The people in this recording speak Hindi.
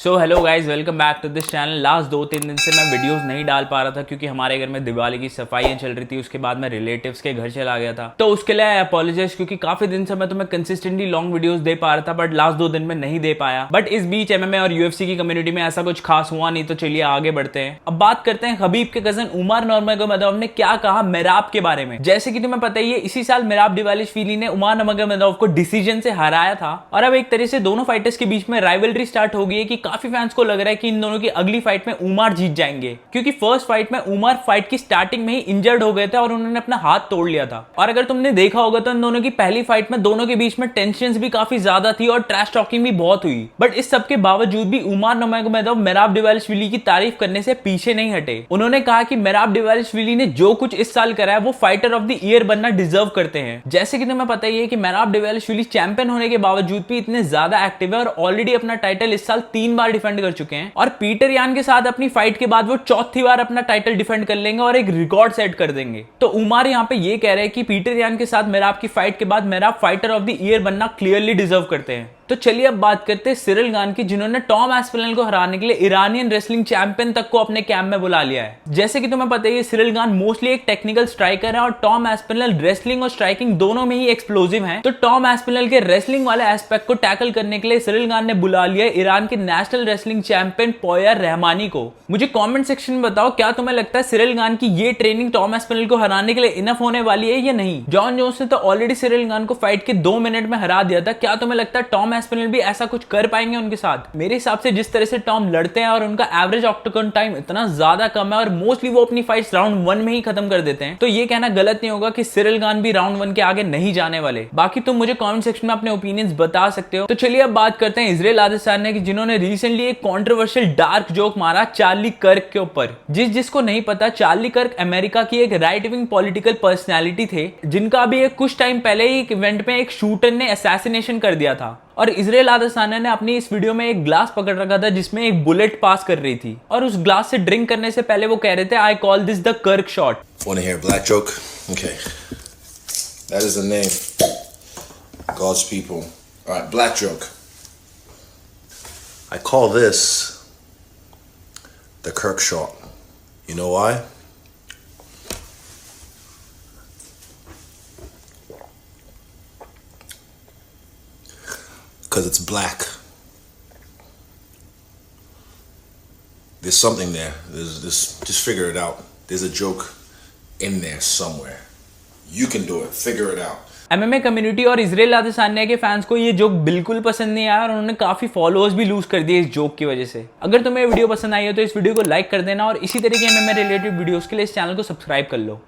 So hello guys, welcome back to this channel. Last 2-3 दिन से मैं वीडियोस नहीं डाल पा रहा था क्योंकि हमारे घर में दिवाली की सफाइयाँ चल रही थी। उसके बाद मैं रिलेटिव्स के घर चला गया था, तो उसके लिए आई अपोलोजाइज क्योंकि काफी दिन से मैं तुम्हें कंसिस्टेंटली लॉन्ग वीडियोस दे पा रहा था, बट लास्ट 2 दिन में नहीं दे पाया। बट इस बीच एमएमए और यूएफसी की कम्युनिटी में ऐसा कुछ खास हुआ नहीं, तो चलिए आगे बढ़ते हैं। अब बात करते हैं खबीब के कजन उमर नूरमगोमedov ने क्या कहा मेराब के बारे में। जैसे कि तुम्हें पता ही है, इसी साल मेराब डिवालिशविली ने उमर नूरमगोमedov को डिसीजन से हराया था और अब एक तरह से दोनों फाइटर्स के बीच में राइवलरी स्टार्ट हो गई है कि काफी फैंस को लग रहा है कि इन दोनों की अगली फाइट में उमर जीत जाएंगे, क्योंकि फर्स्ट फाइट में उमर फाइट की स्टार्टिंग में ही इंजर्ड हो गए थे और उन्होंने अपना हाथ तोड़ लिया था। और अगर तुमने देखा होगा तो इन दोनों की पहली फाइट में दोनों के बीच में टेंशन भी काफी ज्यादा थी और ट्रैश टॉकिंग भी बहुत हुई। बट इस सब के बावजूद भी उमर नूरमगोमedov मेराब डिवालिशविली की तारीफ करने से पीछे नहीं हटे। उन्होंने कहा कि मेराब डिवालिशविली ने जो कुछ इस साल करा है वो फाइटर ऑफ द ईयर बनना डिजर्व करते हैं। जैसे कि तुम्हें पता ही है कि मेराब डिवालिशविली चैंपियन होने के बावजूद भी इतने ज्यादा एक्टिव है और ऑलरेडी अपना टाइटल इस साल 3 बार डिफेंड कर चुके हैं। और पीटर यान के साथ अपनी फाइट के बाद वो चौथी बार अपना टाइटल डिफेंड कर लेंगे और एक रिकॉर्ड सेट कर देंगे। तो उमर यहाँ पे ये कह रहे हैं कि पीटर यान के साथ मेराब की फाइट के बाद मेराब फाइटर ऑफ द ईयर बनना क्लियरली डिजर्व करते हैं। तो चलिए अब बात करते हैं सिरिल गान की, जिन्होंने टॉम एस्पिनल को हराने के लिए ईरानियन रेसलिंग चैंपियन तक को अपने कैंप में बुला लिया है। जैसे कि तुम्हें पता है, सिरिल गान मोस्टली एक टेक्निकल स्ट्राइकर है और टॉम एस्पिनल रेसलिंग और स्ट्राइकिंग दोनों में ही एक्सप्लोसिव हैं। तो टॉम एस्पिनल के रेसलिंग वाले एस्पेक्ट को टैकल करने के लिए सिरिल गान ने बुला लिया ईरान के नेशनल रेसलिंग चैंपियन पोयर रहमानी को। मुझे कॉमेंट सेक्शन में बताओ, क्या तुम्हें लगता है सिरिल गान की ये ट्रेनिंग टॉम एस्पिनल को हराने के लिए इनफ होने वाली है या नहीं? जॉन जोन्स ने तो ऑलरेडी सिरिल गान को फाइट के 2 मिनट में हरा दिया था। क्या तुम्हें लगता है टॉम एस्पिनल भी ऐसा कुछ कर पाएंगे उनके साथ? मेरे हिसाब से जिस तरह से टॉम लड़ते हैं और उनका एवरेज ऑक्टागन टाइम इतना ज्यादा कम है और मोस्टली वो अपनी फाइट्स राउंड 1 में ही खत्म कर देते हैं, तो ये कहना गलत नहीं होगा कि सिरिल गान भी राउंड 1 के आगे नहीं जाने वाले। बाकी तुम मुझे कमेंट सेक्शन में अपने ओपिनियंस बता सकते हो। तो चलिए अब बात करते हैं इजराइल आदेसानिया की, जिन्होंने रिसेंटली एक कंट्रोवर्शियल डार्क जोक मारा चार्ली कर्क के ऊपर। जिसको नहीं पता, चार्ली कर्क अमेरिका की एक राइट विंग पॉलिटिकल पर्सनैलिटी थे, जिनका भी कुछ टाइम पहले ही एक इवेंट में एक शूटर ने असैसिनेशन कर दिया था। और इजराइल आदेसानिया ने अपनी इस वीडियो में एक ग्लास पकड़ रखा था जिसमें एक बुलेट पास कर रही थी, और उस ग्लास से ड्रिंक करने से पहले वो कह रहे थे, आई कॉल दिस द कर्क shot. Want to hear a black joke? Okay. That is the name. God's people. Alright, black joke. I call this the Kirk shot. You know why? Because it's black. There's something there. Just figure it out. There's a joke in there somewhere. You can do it. Figure it out. MMA community और इजराइल आदेसानिया के फैंस को ये जोक बिल्कुल पसंद नहीं आया और उन्होंने काफी फॉलोअर्स भी लूज कर दिए इस जोक की वजह से। अगर तुम्हें वीडियो पसंद आई हो तो इस वीडियो को लाइक कर देना और इसी तरह के एमएमए रिलेटेड वीडियोस के लिए इस चैनल को सब्सक्राइब कर लो।